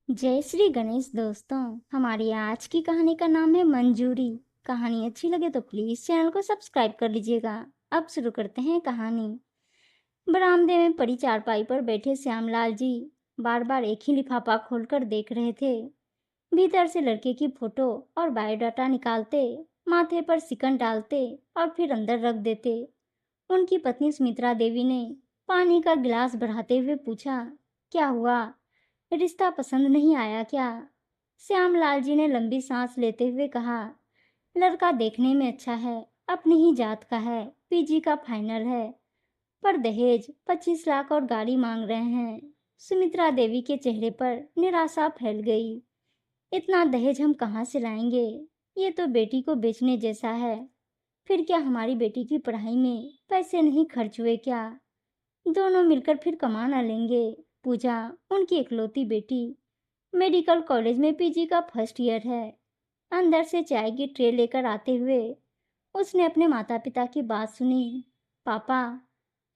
जय श्री गणेश दोस्तों। हमारी आज की कहानी का नाम है मंजूरी। कहानी अच्छी लगे तो प्लीज चैनल को सब्सक्राइब कर लीजिएगा। अब शुरू करते हैं कहानी। बरामदे में पड़ी चारपाई पर बैठे श्यामलाल जी बार बार एक ही लिफाफा खोलकर देख रहे थे। भीतर से लड़के की फोटो और बायोडाटा निकालते, माथे पर सिकन डालते और फिर अंदर रख देते। उनकी पत्नी सुमित्रा देवी ने पानी का गिलास बढ़ाते हुए पूछा, क्या हुआ? रिश्ता पसंद नहीं आया क्या? श्यामलाल जी ने लंबी सांस लेते हुए कहा, लड़का देखने में अच्छा है, अपनी ही जात का है, पीजी का फाइनल है, पर दहेज 25 लाख और गाड़ी मांग रहे हैं। सुमित्रा देवी के चेहरे पर निराशा फैल गई। इतना दहेज हम कहाँ से लाएंगे? ये तो बेटी को बेचने जैसा है। फिर क्या हमारी बेटी की पढ़ाई में पैसे नहीं खर्च हुए क्या? दोनों मिलकर फिर कमा ना लेंगे? पूजा, उनकी इकलौती बेटी, मेडिकल कॉलेज में पीजी का फर्स्ट ईयर है। अंदर से चाय की ट्रे लेकर आते हुए उसने अपने माता पिता की बात सुनी। पापा,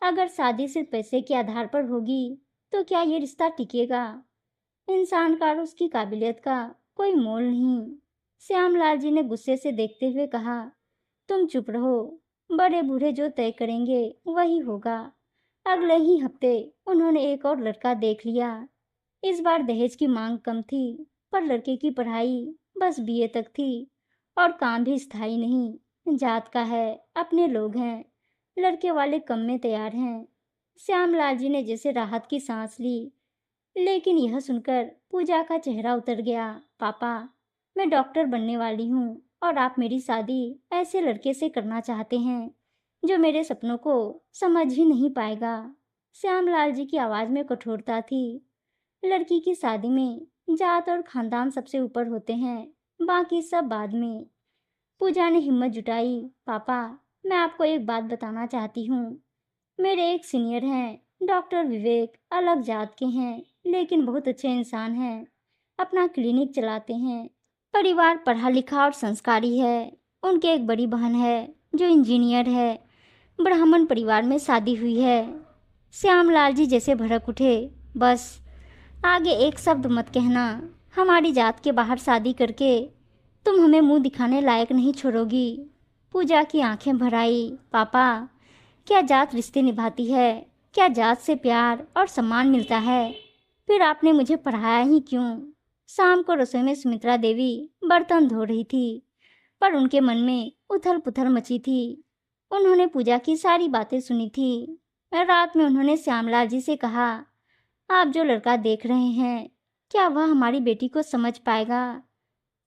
अगर शादी सिर्फ पैसे के आधार पर होगी तो क्या ये रिश्ता टिकेगा? इंसान का और उसकी काबिलियत का कोई मोल नहीं। श्यामलाल जी ने गुस्से से देखते हुए कहा, तुम चुप रहो। बड़े बूढ़े जो तय करेंगे वही होगा। अगले ही हफ्ते उन्होंने एक और लड़का देख लिया। इस बार दहेज की मांग कम थी, पर लड़के की पढ़ाई बस बीए तक थी और काम भी स्थायी नहीं। जात का है, अपने लोग हैं, लड़के वाले कम में तैयार हैं। श्यामलाल जी ने जैसे राहत की सांस ली, लेकिन यह सुनकर पूजा का चेहरा उतर गया। पापा, मैं डॉक्टर बनने वाली हूँ और आप मेरी शादी ऐसे लड़के से करना चाहते हैं जो मेरे सपनों को समझ ही नहीं पाएगा। श्यामलाल जी की आवाज में कठोरता थी। लड़की की शादी में जात और खानदान सबसे ऊपर होते हैं, बाकी सब बाद में। पूजा ने हिम्मत जुटाई। पापा, मैं आपको एक बात बताना चाहती हूँ। मेरे एक सीनियर हैं, डॉक्टर विवेक, अलग जात के हैं लेकिन बहुत अच्छे इंसान हैं। अपना क्लिनिक चलाते हैं। परिवार पढ़ा लिखा और संस्कारी है। उनके एक बड़ी बहन है जो इंजीनियर है। ब्राह्मण परिवार में शादी हुई है। श्यामलाल जी जैसे भड़क उठे। बस आगे एक शब्द मत कहना। हमारी जात के बाहर शादी करके तुम हमें मुंह दिखाने लायक नहीं छोड़ोगी। पूजा की आंखें भर आई। पापा, क्या जात रिश्ते निभाती है? क्या जात से प्यार और सम्मान मिलता है? फिर आपने मुझे पढ़ाया ही क्यों? शाम को रसोई में सुमित्रा देवी बर्तन धो रही थी, पर उनके मन में उथल पुथल मची थी। उन्होंने पूजा की सारी बातें सुनी थी। रात में उन्होंने श्यामलाल जी से कहा, आप जो लड़का देख रहे हैं, क्या वह हमारी बेटी को समझ पाएगा?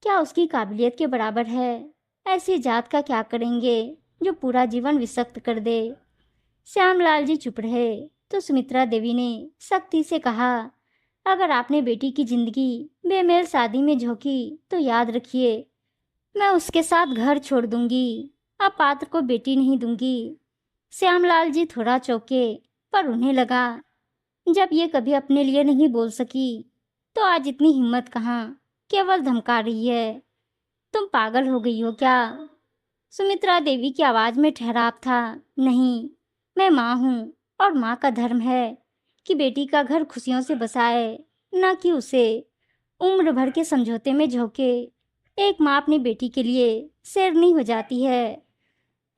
क्या उसकी काबिलियत के बराबर है? ऐसी जात का क्या करेंगे जो पूरा जीवन विसक्त कर दे? श्यामलाल जी चुप रहे तो सुमित्रा देवी ने सख्ती से कहा, अगर आपने बेटी की जिंदगी बेमेल शादी में झोंकी तो याद रखिए, मैं उसके साथ घर छोड़ दूंगी। अब पात्र को बेटी नहीं दूंगी। श्यामलाल जी थोड़ा चौंके, पर उन्हें लगा, जब ये कभी अपने लिए नहीं बोल सकी तो आज इतनी हिम्मत कहाँ? केवल धमका रही है। तुम पागल हो गई हो क्या? सुमित्रा देवी की आवाज में ठहराव था। नहीं, मैं माँ हूँ और माँ का धर्म है कि बेटी का घर खुशियों से बसाए, न कि उसे उम्र भर के समझौते में झोंके। एक माँ अपनी बेटी के लिए शेरनी हो जाती है।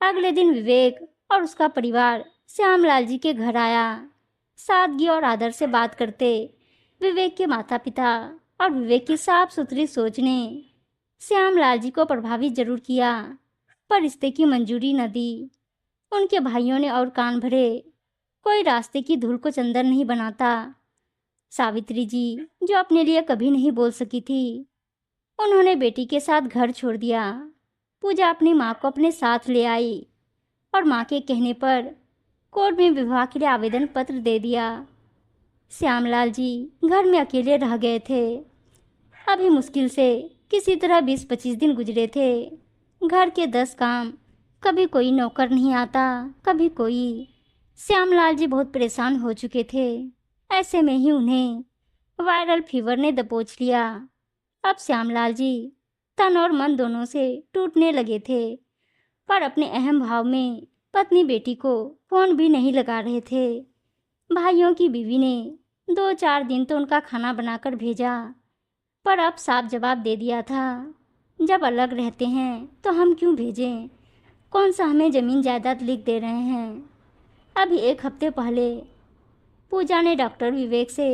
अगले दिन विवेक और उसका परिवार श्यामलाल जी के घर आया। सादगी और आदर से बात करते विवेक के माता पिता और विवेक की साफ सुथरी सोच ने श्यामलाल जी को प्रभावित जरूर किया, पर रिश्ते की मंजूरी न दी। उनके भाइयों ने और कान भरे। कोई रास्ते की धूल को चंदन नहीं बनाता। सावित्री जी, जो अपने लिए कभी नहीं बोल सकी थी, उन्होंने बेटी के साथ घर छोड़ दिया। पूजा अपनी माँ को अपने साथ ले आई और माँ के कहने पर कोर्ट में विवाह के लिए आवेदन पत्र दे दिया। श्यामलाल जी घर में अकेले रह गए थे। अभी मुश्किल से किसी तरह 20-25 दिन गुजरे थे। घर के 10 काम, कभी कोई नौकर नहीं आता, कभी कोई। श्यामलाल जी बहुत परेशान हो चुके थे। ऐसे में ही उन्हें वायरल फीवर ने दबोच लिया। अब श्यामलाल जी तन और मन दोनों से टूटने लगे थे, पर अपने अहम भाव में पत्नी बेटी को फोन भी नहीं लगा रहे थे। भाइयों की बीवी ने 2-4 दिन तो उनका खाना बनाकर भेजा, पर अब साफ जवाब दे दिया था, जब अलग रहते हैं तो हम क्यों भेजें, कौन सा हमें ज़मीन जायदाद लिख दे रहे हैं। अभी 1 हफ्ते पहले पूजा ने डॉक्टर विवेक से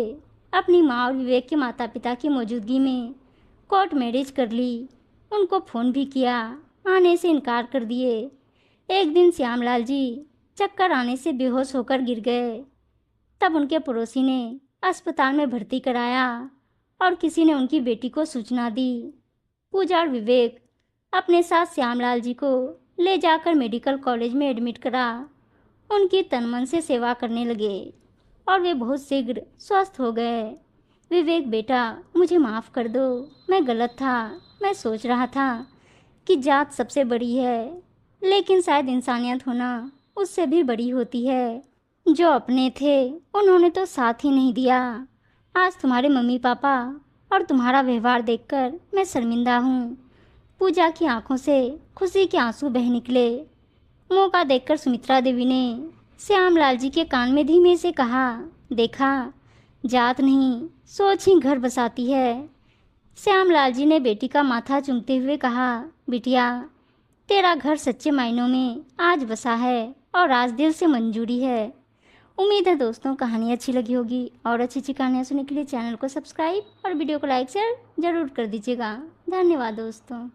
अपनी माँ और विवेक के माता पिता की मौजूदगी में कोर्ट मैरिज कर ली। उनको फ़ोन भी किया, आने से इनकार कर दिए। एक दिन श्यामलाल जी चक्कर आने से बेहोश होकर गिर गए। तब उनके पड़ोसी ने अस्पताल में भर्ती कराया और किसी ने उनकी बेटी को सूचना दी। पूजा और विवेक अपने साथ श्यामलाल जी को ले जाकर मेडिकल कॉलेज में एडमिट करा। उनकी तन मन से सेवा करने लगे और वे बहुत शीघ्र स्वस्थ हो गए। विवेक बेटा, मुझे माफ़ कर दो, मैं गलत था। मैं सोच रहा था कि जात सबसे बड़ी है, लेकिन शायद इंसानियत होना उससे भी बड़ी होती है। जो अपने थे उन्होंने तो साथ ही नहीं दिया। आज तुम्हारे मम्मी पापा और तुम्हारा व्यवहार देखकर मैं शर्मिंदा हूँ। पूजा की आंखों से खुशी के आंसू बह निकले। मौका देखकर सुमित्रा देवी ने श्यामलाल जी के कान में धीमे से कहा, देखा, जात नहीं सोच ही घर बसाती है। श्यामलाल जी ने बेटी का माथा चूमते हुए कहा, बिटिया, तेरा घर सच्चे मायनों में आज बसा है और आज दिल से मंजूरी है। उम्मीद है दोस्तों कहानी अच्छी लगी होगी, और अच्छी अच्छी कहानियाँ सुनने के लिए चैनल को सब्सक्राइब और वीडियो को लाइक शेयर ज़रूर कर दीजिएगा। धन्यवाद दोस्तों।